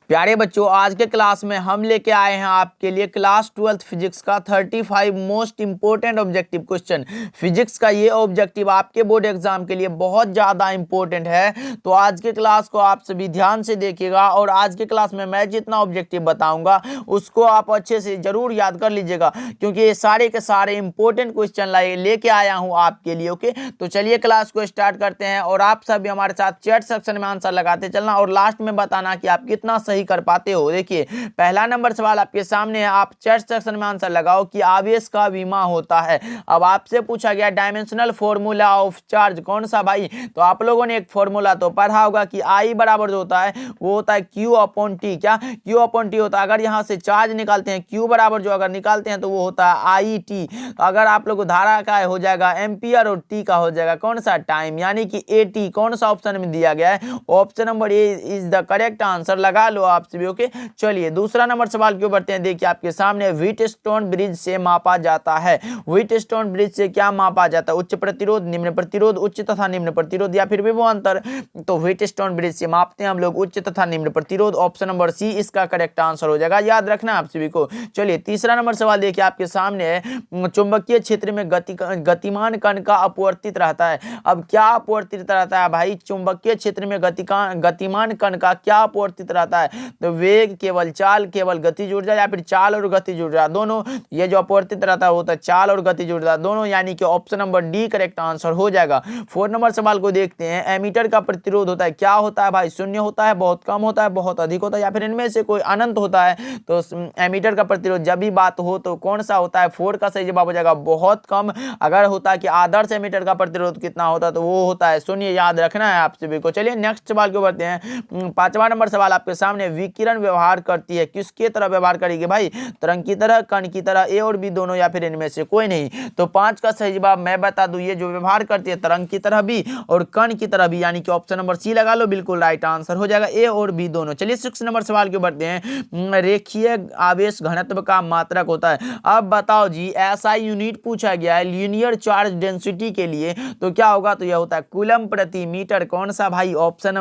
प्यारे बच्चों, आज के क्लास में हम लेके आए हैं आपके लिए क्लास 12th फिजिक्स का 35 most important objective question. Physics का ये ऑब्जेक्टिव आपके बोर्ड एग्जाम के लिए बहुत ज़्यादा इंपॉर्टेंट है, तो आज के क्लास को आप सभी ध्यान से देखिएगा और आज के क्लास में मैं जितना ऑब्जेक्टिव बताऊंगा उसको आप अच्छे से जरूर याद कर लीजिएगा, क्योंकि ये सारे के सारे इंपॉर्टेंट क्वेश्चन लेके आया हूँ आपके लिए। ओके, तो चलिए क्लास को स्टार्ट करते हैं और आप सभी हमारे साथ चैट सेक्शन में आंसर लगाते चलना और लास्ट में बताना कि आप कितना सही कर पाते हो। देखिए, पहला नंबर सवाल आपके सामने है, आप चैट सेक्शन में आंसर लगाओ कि आवेश का विमा होता है। अब आपसे पूछा गया डायमेंशनल फॉर्मूला ऑफ चार्ज कौन सा भाई, तो आप लोगों ने एक फॉर्मूला तो पढ़ा होगा कि आई बराबर जो होता है वो होता है क्यू अपॉन टी। क्या क्यू अपॉन टी होता है, अगर यहां से चार्ज निकालते हैं क्यू बराबर जो अगर निकालते हैं तो वो होता है आई टी। तो अगर आप लोग धारा का हो जाएगा एम्पियर और टी का हो जाएगा कौन सा टाइम, यानी कि ए टी। कौन सा ऑप्शन में दिया गया है, option number A is the correct answer, लगा लो आप सभी। ओके, चलिए दूसरा नंबर सवाल क्यों बढ़ते हैं। देखिए आपके सामने व्हीटस्टोन ब्रिज से मापा जाता है। व्हीटस्टोन ब्रिज से क्या मापा जाता है, उच्च प्रतिरोध, निम्न प्रतिरोध, उच्च तथा निम्न प्रतिरोध या फिर विभवांतर। तो व्हीटस्टोन ब्रिज से मापते हैं हम लोग उच्च तथा निम्न प्रतिरोध, ऑप्शन नंबर सी इसका करेक्ट आंसर हो जाएगा, याद रखना आप सभी को। चलिए तीसरा नंबर सवाल देखिए आपके सामने है, चुंबकीय क्षेत्र में गतिमान कण का अपवर्तित रहता है। अब क्या अपवर्तित रहता है भाई, चुंबकीय क्षेत्र में गतिमान कण का क्या अपवर्तित रहता है, तो वेग केवल चाल केवल गतिज ऊर्जा या फिर चाल और गतिज ऊर्जा दोनों, ये जो अपवर्तित रहता है वो होता है चाल और गतिज ऊर्जा दोनों, यानी कि option number D correct answer हो जाएगा। 4 नंबर सवाल को देखते हैं, एमीटर का प्रतिरोध होता है क्या होता है भाई, शून्य होता है, बहुत कम होता है, बहुत अधिक होता है या फिर इनमें से कोई अनंत होता है। तो एमीटर का प्रतिरोध जब भी बात हो तो कौन सा होता है, 4 का सही जवाब हो जाएगा बहुत कम। अगर होता है कि आदर्श एमीटर का प्रतिरोध कितना होता है तो वो होता है शून्य, याद रखना है आप सभी को। चलिए नेक्स्ट सवाल को बढ़ते हैं, 5वां नंबर सवाल आपके सामने, विकिरण व्यवहार करती है किसके तरह व्यवहार करेगी भाई, तरंग की तरह, कण की तरह, ए और बी दोनों या फिर इनमें से कोई नहीं। तो 5 का सही जवाब मैं बता दूं, ये जो व्यवहार करती है तरंग की तरह भी और कण की तरह भी, यानी कि ऑप्शन नंबर सी लगा लो, बिल्कुल राइट आंसर हो जाएगा, ए और बी दोनों। चलिए 6 नंबर सवाल के बढ़ते हैं, रेखीय आवेश घनत्व का मात्रक होता है। अब बताओ जी, ऐसा यूनिट पूछा गया है लीनियर चार्ज डेंसिटी के लिए, तो क्या होगा, तो यह होता है कूलम प्रति मीटर। कौन सा भाई, option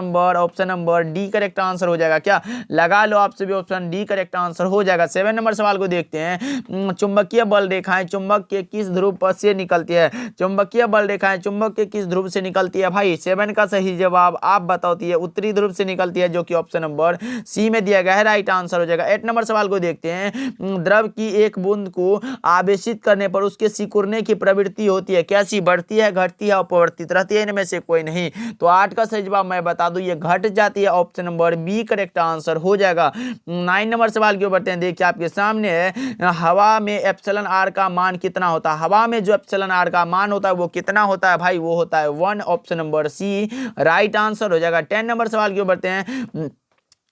number D correct answer हो जाएगा, क्या लगा लो आप सभी, ऑप्शन डी करेक्ट आंसर हो जाएगा। 7 नंबर सवाल को देखते हैं, चुंबकीय बल रेखाएं चुंबक के किस ध्रुव पर से निकलती है। चुंबकीय बल रेखाएं चुंबक के किस ध्रुव से निकलती है भाई, 7 का सही जवाब आप बताती है उत्तरी ध्रुव से निकलती है, जो कि ऑप्शन नंबर सी में दिया गया है, राइट आंसर हो जाएगा। 8 नंबर सवाल को देखते हैं, द्रव की एक बूंद को आवेशित करने पर उसके सिकुड़ने की प्रवृत्ति होती है, कैसी, बढ़ती है, घटती है, अपवर्तित रहती है, इनमें से कोई नहीं। तो 8 का सही जवाब मैं बता दूं, ये घट जाती है, option number B correct answer हो जाएगा। 9 नंबर सवाल क्यों बढ़ते हैं, देखिए आपके सामने है, हवा में एप्सिलॉन आर का मान कितना होता है। हवा में जो एप्सिलॉन आर का मान होता है वो कितना होता है भाई, वो होता है 1, option number C right answer हो जाएगा। 10 नंबर सवाल क्यों बढ़ते हैं,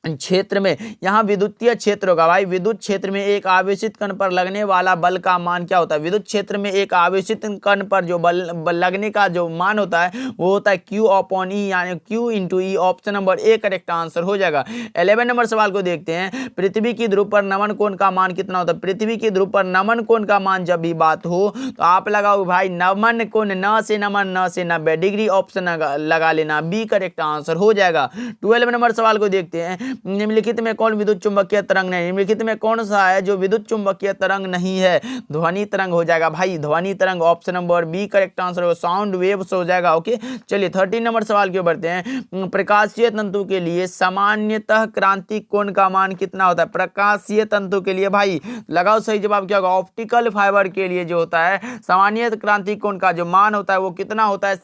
क्षेत्र में, यहाँ विद्युतीय क्षेत्र होगा भाई, विद्युत क्षेत्र में एक आवेशित कण पर लगने वाला बल का मान क्या होता है। विद्युत क्षेत्र में एक आवेशित कण पर जो बल लगने का जो मान होता है वो होता है क्यू अपॉन ई, यानी Q into E, option number A correct answer हो जाएगा। 11 नंबर सवाल को देखते हैं, पृथ्वी की ध्रुव पर नमन कोण का मान कितना होता है। पृथ्वी की ध्रुव पर नमन कोण का मान जब भी बात हो तो आप लगाओ भाई नमन कोण, न से नमन, न से 90 डिग्री, ऑप्शन लगा लेना, बी करेक्ट आंसर हो जाएगा। 12 नंबर सवाल को देखते हैं, निम्नलिखित में कौन विद्युत चुंबकीय तरंग नहीं, निम्नलिखित में कौन सा है जो विद्युत चुंबकीय तरंग नहीं है, ध्वनि तरंग हो जाएगा भाई, ध्वनि तरंग, option number B correct answer होगा, साउंड वेव्स हो जाएगा। ओके, चलिए 13 नंबर सवाल क्यों बढ़ते हैं, प्रकाशीय तंतु के लिए सामान्यतः क्रांतिक कोण का मान कितना होता है। प्रकाशीय तंतु के लिए भाई लगाओ सही जवाब क्या होगा, ऑप्टिकल फाइबर के लिए जो होता है सामान्य क्रांतिक कोण का जो मान होता है वो कितना होता है,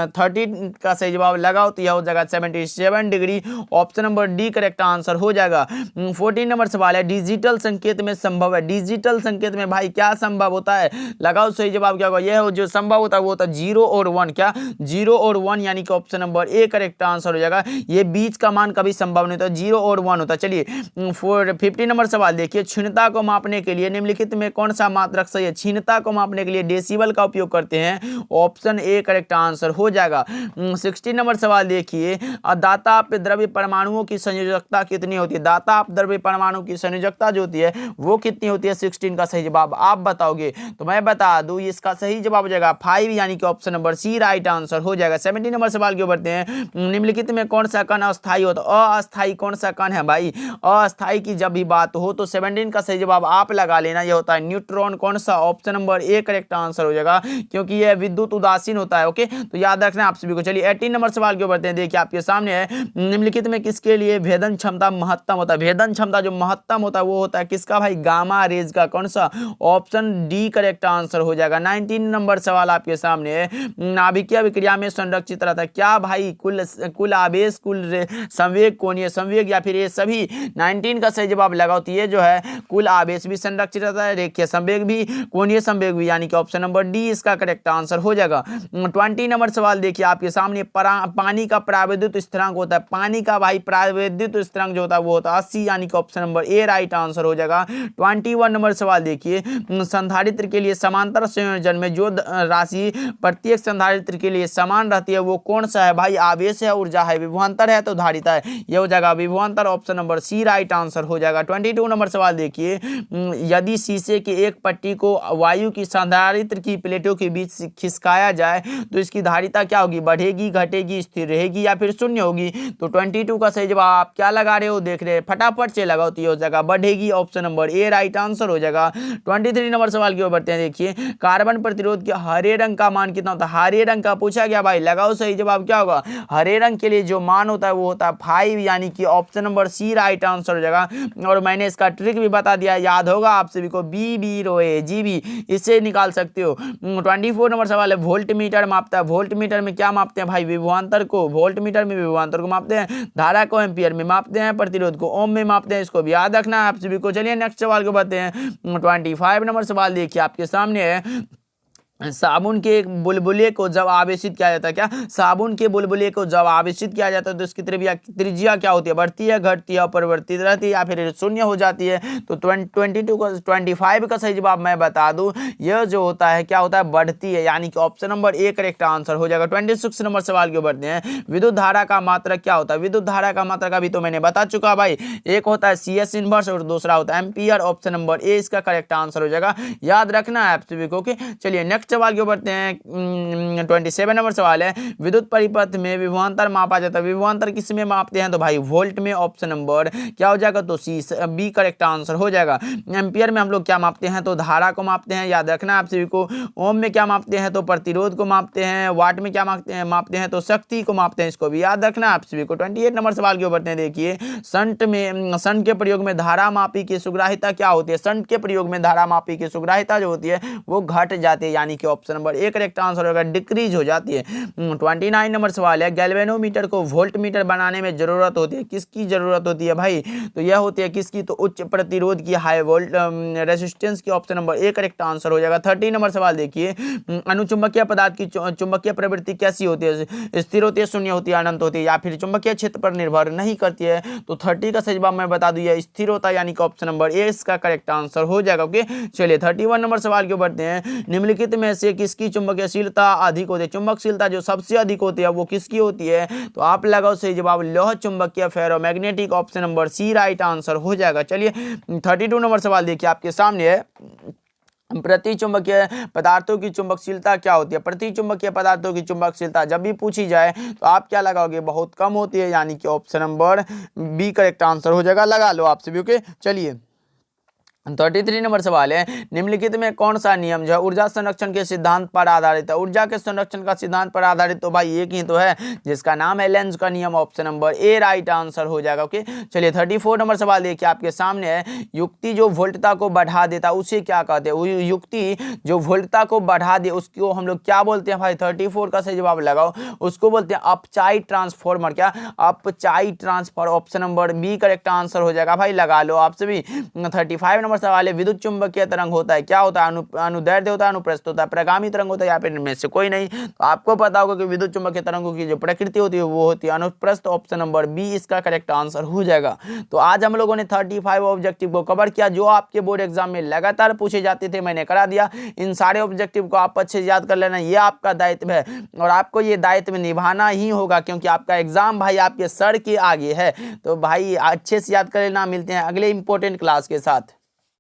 30 का सही जवाब लगाओ तो यह हो जाएगा 77 degree, option number D correct answer हो जाएगा। 14 नंबर सवाल है, डिजिटल संकेत में संभव है। डिजिटल संकेत में भाई क्या संभव होता है, लगाओ सही जवाब क्या होगा, यह जो संभव होता है वो होता है 0 और 1, क्या 0 और 1, यानी कि option number A correct answer हो जाएगा। ये बीच का मान कभी संभव नहीं होता, 0 और 1 होता है। चलिए 15 नंबर सवाल देखिए, क्षीणता को मापने के लिए निम्नलिखित में कौन सा मात्रक सही है। क्षीणता को मापने के लिए डेसिबल का उपयोग करते हैं, ऑप्शन ए करेक्ट आंसर हो जाएगा। 16 नंबर सवाल देखिए, दाता पे द्रव्य परमाणुओं की संयोजकता कितनी होती है, दाता अपद्रव्य परमाणु की संयोजकता जो होती है वो कितनी होती है 16 का सही जवाब आप बताओगे। तो मैं बता दूं इसका सही जवाब हो जाएगा 5 यानी कि option number C right answer हो जाएगा। 17 नंबर सवाल की ओर बढ़ते हैं। निम्नलिखित में कौन सा कण अस्थायी होता है, अस्थायी कौन सा कण है भाई, अस्थायी की जब भी बात हो तो 17 का सही जवाब आप लगा लेना, यह होता है न्यूट्रॉन। कौन सा, option number A correct answer हो जाएगा क्योंकि यह विद्युत उदासीन होता है। ओके, तो याद रखना आप सभी को। चलिए 18 नंबर सवाल की ओर बढ़ते हैं। देखिए आपके सामने है, निम्नलिखित में किसके लिए भेदन क्षमता महत्तम होता है, भेदन क्षमता जो महत्तम होता है वो होता है किसका भाई, गामा रेज का। कौन सा, ऑप्शन डी करेक्ट आंसर हो जाएगा। 19 नंबर सवाल आपके सामने है, नाभिकीय विक्रिया में संरक्षित रहता है क्या भाई, कुल आवेश, कुल संवेग, कोणीय संवेग या फिर ये सभी। 19 का सही जवाब लगाओ तो ये जो है कुल आवेश भी संरक्षित रहता है, रेखीय संवेग भी, कोणीय संवेग भी, यानी कि ऑप्शन नंबर डी इसका करेक्ट आंसर हो जाएगा। 20 नंबर सवाल देखिए आपके सामने, पानी का प्राविद्युत स्थिरांक होता है, पानी का भाई प्राविद्युत स्थिरांक जो होता है वो होता है 80 यानी कि option number A right answer हो जाएगा। 21 नंबर सवाल देखिए, संधारित्र के लिए समांतर संयोजन में जो राशि प्रत्येक संधारित्र के लिए समान रहती है वो कौन सा है भाई, आवेश है, ऊर्जा है, विभवांतर है तो धारिता है, यह हो जाएगा विभवांतर, option number C right answer हो जाएगा। 22 नंबर सवाल देखिए, यदि शीशे की एक पट्टी को वायु की संधारित्र की प्लेटों के बीच खिसकाया जाए तो इसकी धारिता क्या होगी, बढ़ेगी, घटेगी, स्थिर रहेगी या फिर शून्य होगी। तो 22 का सही जवाब आप क्या लगा रहे हो, देख रहे हैं, फटाफट से लगाओ तो ये हो जाएगा बढ़ेगी, option number A right answer हो जाएगा। 23 नंबर सवाल की ओर बढ़ते हैं। देखिए कार्बन प्रतिरोध के हरे रंग का मान कितना होता है, हरे रंग का पूछा गया भाई, लगाओ सही जवाब क्या होगा, हरे रंग के लिए जो मान होता है वो होता है 5 यानी कि option number C right answer हो जाएगा। और मैंने इसका ट्रिक भी बता दिया, याद होगा आप सभी को, बी बी रोए जी बी, इससे निकाल सकते हो। 24 नंबर सवाल है, वोल्ट मीटर मापता है, वोल्ट मीटर में क्या मापते हैं भाई, विभवांतर को, वोल्ट मीटर में विभवांतर को मापते हैं, धारा को एम्पियर में मापते हैं, प्रतिरोध को ओम में मापते हैं, इसको भी याद रखना है आप सभी को। चलिए नेक्स्ट सवाल को बढ़ते हैं। 25 नंबर सवाल देखिए आपके सामने है, साबुन के एक बुलबुले को जब आवेशित किया जाता है, क्या, साबुन के बुलबुले को जब आवेशित किया जाता है तो इसकी त्रिज्या क्या होती है, बढ़ती है, घटती है, अपरिवर्तित रहती है या फिर शून्य हो जाती है। तो 25 का सही जवाब मैं बता दूं, यह जो होता है क्या होता है, बढ़ती है, यानी कि option number A correct answer हो जाएगा। 26 नंबर सवाल के बढ़ते हैं। विद्युत धारा का मात्रक क्या होता है, विद्युत धारा का मात्रक अभी तो मैंने बता चुका भाई, एक होता है CS इनवर्स और दूसरा होता है एम्पियर, ऑप्शन नंबर ए इसका करेक्ट आंसर हो जाएगा, याद रखना है आप सभी को। चलिए नेक्स्ट सवाल के बढ़ते हैं। 27 नंबर सवाल है, विद्युत परिपथ में विभवांतर मापा जाता है, विभवांतर किस में मापते हैं तो भाई वोल्ट में, ऑप्शन नंबर क्या हो जाएगा, तो सी बी करेक्ट आंसर हो जाएगा। एम्पियर में हम लोग क्या मापते हैं तो धारा को मापते हैं, याद रखना आप सभी को। ओम में क्या मापते हैं तो प्रतिरोध को मापते हैं, वाट में क्या मापते हैं तो शक्ति को मापते हैं, इसको भी याद रखना आप सभी को। 28 नंबर सवाल के ऊपर बढ़ते हैं। देखिए शंट के प्रयोग में धारा मापी की सुग्राहिता क्या होती है, शंट के प्रयोग में धारा मापी की सुग्राहिता जो होती है वो घट जाती है, यानी कि option number A correct answer होगा, डिक्रीज हो जाती है। 29 नंबर सवाल है, गैल्वेनोमीटर को वोल्ट मीटर बनाने में जरूरत होती है, किसकी जरूरत होती है भाई, तो यह होती है किसकी, तो उच्च प्रतिरोध की, हाई वोल्ट रेजिस्टेंस की, option number A correct answer हो जाएगा। 30 नंबर सवाल देखिए, अनुचुंबकीय पदार्थ की चुंबकीय प्रवृत्ति कैसी होती है, स्थिर होती है, शून्य होती है, अनंत होती है या फिर चुंबकीय क्षेत्र पर निर्भर नहीं करती है। तो 30 का सही जवाब मैं बता दूं, यह स्थिर होता है, यानी कि ऑप्शन नंबर ए इसका करेक्ट आंसर हो जाएगा। ओके, चलिए 31 नंबर सवाल के बढ़ते हैं। निम्नलिखित में से किसकी चुंबकीयशीलता अधिक होती है, चुंबकशीलता जो सबसे अधिक होती है वो किसकी होती है, तो आप लगाओ सही जवाब, लौह चुंबकीय ferromagnetic, option number C right answer हो जाएगा। चलिए 32 नंबर सवाल देखिए आपके सामने है, प्रति चुंबकीय पदार्थों की चुंबकशीलता क्या होती है, प्रति चुंबकीय पदार्थों की चुंबकशीलता जब भी पूछी जाए तो आप क्या लगाओगे, बहुत कम होती है, यानी कि option number B correct answer हो जाएगा, लगा लो आप सभी। ओके, चलिए 33 नंबर सवाल है, निम्नलिखित में कौन सा नियम जो है ऊर्जा संरक्षण के सिद्धांत पर आधारित है, ऊर्जा के संरक्षण का सिद्धांत पर आधारित तो भाई एक ही तो है जिसका नाम है लेंज का नियम, option number A right answer हो जाएगा। ओके, चलिए 34 नंबर सवाल देखिए आपके सामने है, युक्ति जो वोल्टता को बढ़ा देता उसे क्या कहते हैं, युक्ति जो वोल्टता को बढ़ा दे उसको हम लोग क्या बोलते हैं भाई, 34 का सही जवाब लगाओ, उसको बोलते हैं अपचाई ट्रांसफॉर्मर, क्या, अपचाई transfer, option number B correct answer हो जाएगा भाई, लगा लो आप सभी। 35 नंबर नंबर सवाल है, विद्युत चुंबकीय तरंग होता है, क्या होता है? अनुदैर्ध्य होता है, अनुप्रस्थ होता है, प्रगामी तरंग होता है, या फिर इनमें से कोई नहीं। तो आपको पता होगा कि विद्युत चुंबकीय तरंगों की जो प्रकृति होती है वो होती है अनुप्रस्थ। ऑप्शन नंबर बी इसका करेक्ट आंसर हो जाएगा। तो आज हम लोगों ने 35 ऑब्जेक्टिव को कवर किया जो आपके बोर्ड एग्जाम में लगातार पूछे जाते थे, मैंने करा दिया। इन सारे ऑब्जेक्टिव को आप अच्छे से याद कर लेना, ये आपका दायित्व है और आपको ये दायित्व निभाना ही होगा, क्योंकि आपका एग्जाम भाई आपके सर के आगे है। तो भाई अच्छे से याद कर लेना। मिलते हैं अगले इंपॉर्टेंट क्लास के साथ।